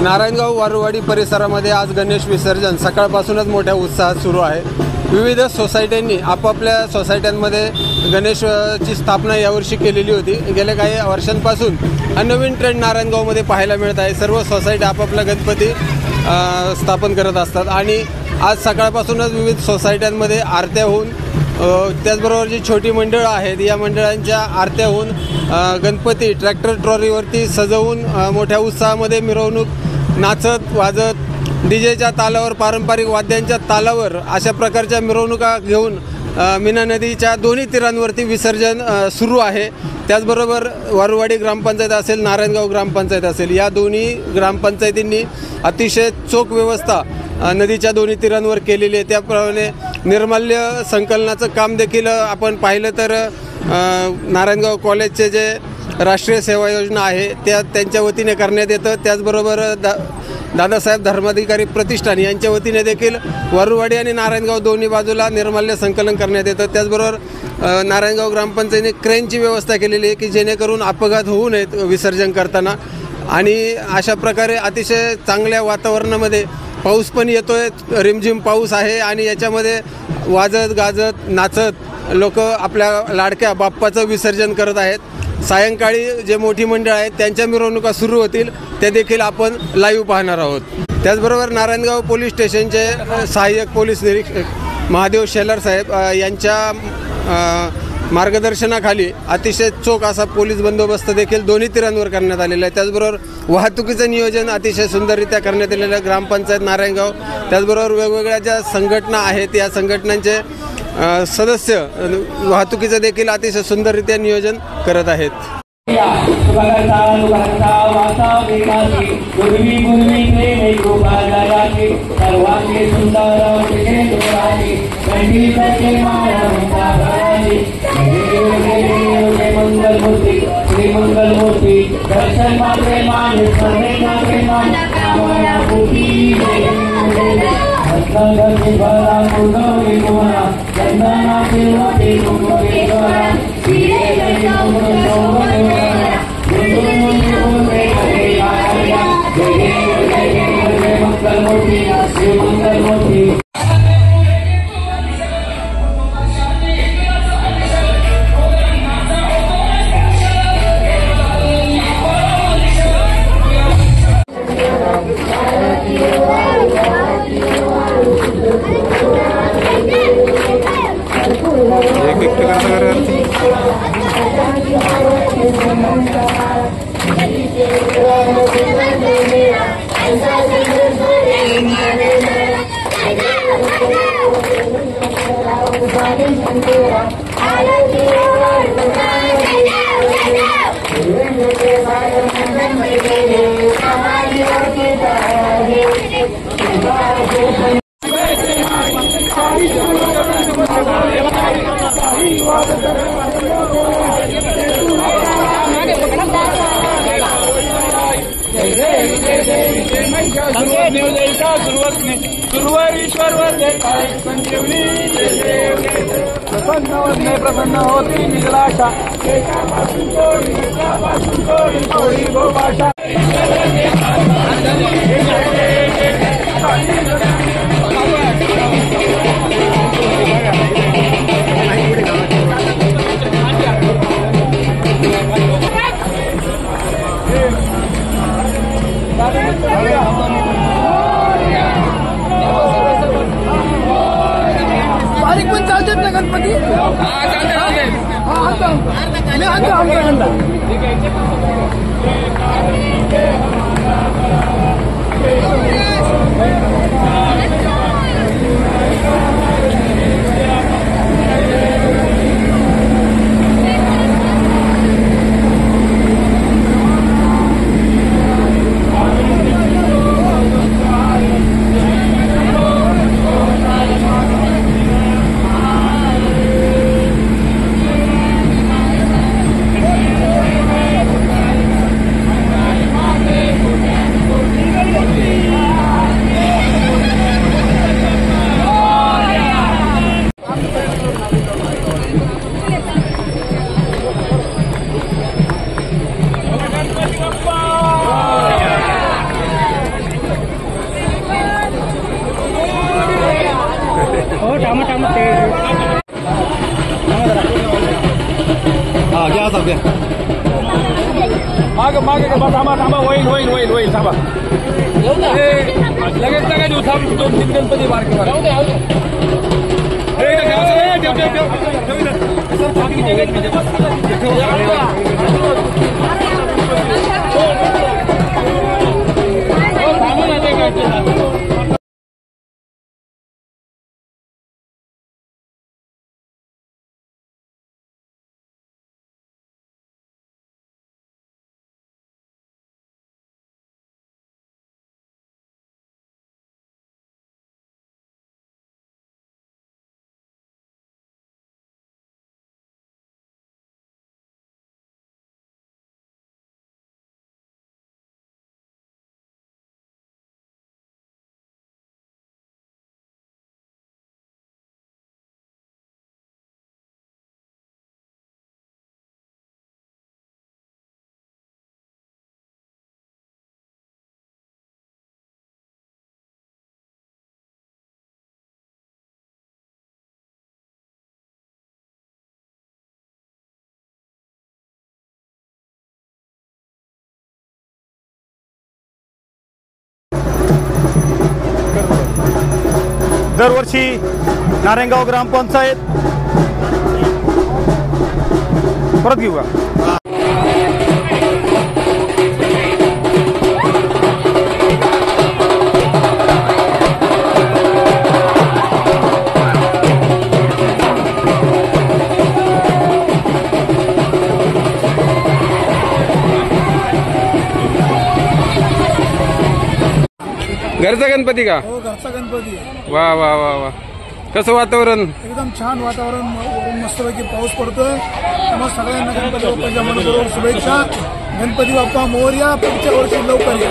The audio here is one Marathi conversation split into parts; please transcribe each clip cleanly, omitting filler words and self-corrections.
नारायणगाव वारुवाडी परिसरामध्ये आज गणेश विसर्जन सकाळपासूनच मोठ्या उत्साहात सुरू आहे। विविध सोसायट्यांनी आपापल्या सोसायट्यांमध्ये गणेशची स्थापना यावर्षी केलेली होती। गेल्या काही वर्षांपासून हा नवीन ट्रेंड नारायणगावमध्ये पाहायला मिळत आहे। सर्व सोसायटी आपापला गणपती स्थापन करत असतात आणि आज सकाळपासूनच विविध सोसायट्यांमध्ये आरत्या होऊन त्याचबरोबर जी छोटी मंडळं आहेत या मंडळांच्या आरत्या होऊन गणपती ट्रॅक्टर ट्रॉलीवरती सजवून मोठ्या उत्साहामध्ये मिरवणूक नाचत वाजत डीजेच्या तालावर पारंपरिक वाद्यांच्या तालावर अशा प्रकारच्या मिरवणुका घेऊन मीना नदीच्या दोन्ही तीरांवरती विसर्जन सुरू आहे। त्याचबरोबर वारुवाडी ग्रामपंचायत असेल नारायणगाव ग्रामपंचायत असेल या दोन्ही ग्रामपंचायतींनी अतिशय चोख व्यवस्था नदीच्या दोन्ही तीरांवर केलेली आहे। त्याप्रमाणे निर्माल्य संकलनाचं काम देखील आपण पाहिलं तर नारायणगाव कॉलेजचे जे राष्ट्रीय सेवा योजना आहे त्यांच्या वतीने करण्यात येतं। त्याचबरोबर दादासाहेब धर्माधिकारी प्रतिष्ठान यांच्या वतीने देखील वारुवाडी आणि नारायणगाव दोन्ही बाजूला निर्माल्य संकलन करण्यात येतं। त्याचबरोबर नारायणगाव ग्रामपंचायतीने क्रेनची व्यवस्था केलेली आहे की जेणेकरून अपघात होऊ नयेत विसर्जन करताना। आणि अशा प्रकारे अतिशय चांगल्या वातावरणामध्ये पाऊस पण येतोय, रिमझिम पाऊस आहे आणि याच्यामध्ये वाजत गाजत नाचत लोक आपल्या लाडक्या बाप्पाचं विसर्जन करत आहेत। सायंकाळी जे मोठी मंडळ आहेत त्यांच्या मिरवणुका सुरू होतील ते देखील आपण लाईव्ह पाहणार आहोत। त्याचबरोबर नारायणगाव पोलीस स्टेशनचे सहाय्यक पोलीस निरीक्षक महादेव शेलार साहेब यांच्या मार्गदर्शनाखाली अतिशय चोख असा पोलीस बंदोबस्त देखील दोन्ही तीरांवर करण्यात आलेला आहे। त्याचबरोबर वाहतुकीचं नियोजन अतिशय सुंदररित्या करण्यात आलेलं आहे। ग्रामपंचायत नारायणगाव त्याचबरोबर वेगवेगळ्या ज्या संघटना आहेत या संघटनांचे सदस्य वाहतुकीचं देखील अतिशय सुंदररित्या नियोजन करत आहेत। प्रसन्न होती निजलाशा बारीक पण चालतात ना गणपती। मागे मागे थांबा थांबा होईल होईल होईल होईल थांबा लगेच नका देऊ थांब 2-3 गणपती बारके दरवर्षी नारायणगाव ग्रामपंचायत परत घेऊ का घरचा गणपती का? हो, घरचा गणपती. वा वा वा वा. कसं वातावरण? एकदम छान वातावरण. वरून मस्तपैकी पाऊस पडतोय. मग सगळ्यांना गणपती बाप्पाच्या मनपूर्वक शुभेच्छा. गणपती बाप्पा मोरया. पुढच्या वर्षी लवकर या.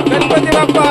गणपती बाप्पा.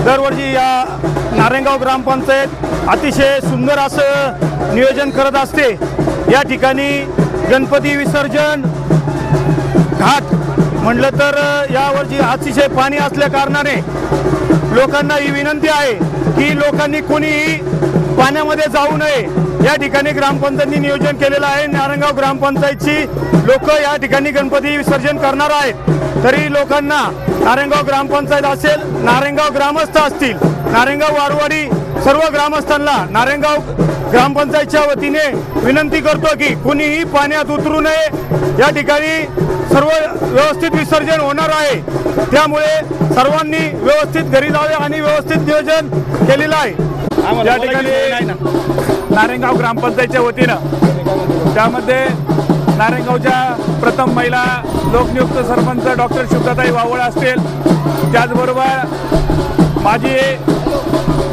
दरवर्षी या नारायणगाव ग्रामपंचायत अतिशय सुंदर असं नियोजन करत असते. या ठिकाणी गणपती विसर्जन घाट म्हटलं तर यावर्षी अतिशय पाणी असल्या कारणाने लोकांना ही विनंती आहे की लोकांनी कोणीही पाण्यामध्ये जाऊ नये. या ठिकाणी ग्रामपंचायतीने नियोजन केलेलं आहे. नारायणगाव ग्रामपंचायतची लोक या ठिकाणी गणपती विसर्जन करणार आहेत. तरी लोकांना नारायणगाव ग्रामपंचायत असेल, नारायणगाव ग्रामस्थ असतील, नारायणगाव वारवाडी सर्व ग्रामस्थांना नारायणगाव ग्रामपंचायतच्या वतीने विनंती करतो की कुणीही पाण्यात उतरू नये. या ठिकाणी सर्व व्यवस्थित विसर्जन होणार आहे. त्यामुळे सर्वांनी व्यवस्थित घरी जावे आणि व्यवस्थित नियोजन केलेलं आहे. या ठिकाणी नारायणगाव ग्रामपंचायतच्या वतीनं त्यामध्ये नारायणगावच्या प्रथम महिला लोकनियुक्त सरपंच डॉक्टर शुभदाताई वावळ असतील, त्याचबरोबर माजी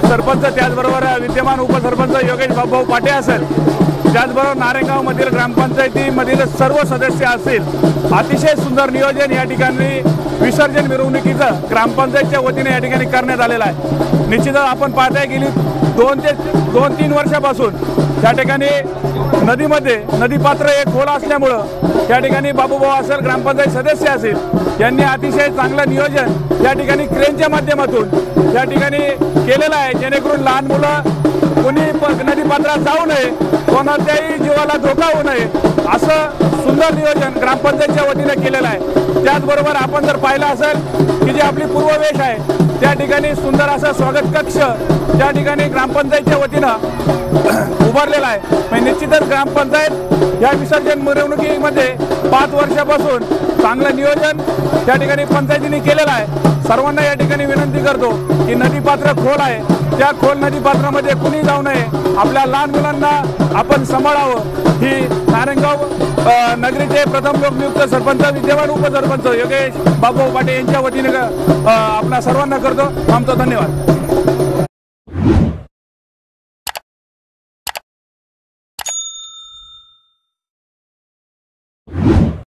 सरपंच, त्याचबरोबर विद्यमान उपसरपंच योगेश भाऊ पाटे असेल, त्याचबरोबर नारायणगावमधील ग्रामपंचायतीमधील सर्व सदस्य असतील. अतिशय सुंदर नियोजन या ठिकाणी विसर्जन मिरवणुकीचं ग्रामपंचायतच्या वतीने या ठिकाणी करण्यात आलेलं आहे. निश्चितच आपण पाहता गेली 2-3 वर्षापासून त्या ठिकाणी नदीमध्ये नदीपात्र एक खोल असल्यामुळं त्या ठिकाणी बाबूभाऊ असेल, ग्रामपंचायत सदस्य असेल, यांनी अतिशय चांगलं नियोजन या ठिकाणी क्रेनच्या माध्यमातून या ठिकाणी केलेलं आहे, जेणेकरून लहान मुलं कोणी नदी पात्रात जाऊ नये, कोणाच्याही जीवाला धोका होऊ नये असं सुंदर नियोजन ग्रामपंचायतच्या वतीने केलेलं आहे। त्याचबरोबर आपण जर पाहिलं असेल की जी आपली पूर्ववेश आहे त्या ठिकाणी सुंदर असा स्वागत कक्ष त्या ठिकाणी ग्रामपंचायतच्या वतीनं उभारलेला आहे। म्हणजे निश्चितच ग्रामपंचायत या विसर्जन मिरवणुकीमध्ये 5 वर्षापासून चांगलं नियोजन त्या ठिकाणी पंचायतीने केलेलं आहे। सर्वांना या ठिकाणी विनंती करतो की नदीपात्र खोल आहे, त्या खोल नदीपात्रामध्ये कुणी जाऊ नये, आपल्या लहान मुलांना आपण सांभाळावं ही नारायणगाव नगरीचे प्रथम लोकनियुक्त सरपंच विद्यमान उपसरपंच योगेश बाबू पाटे यांच्या वतीने आपल्या सर्वांना करतो। आमचा धन्यवाद।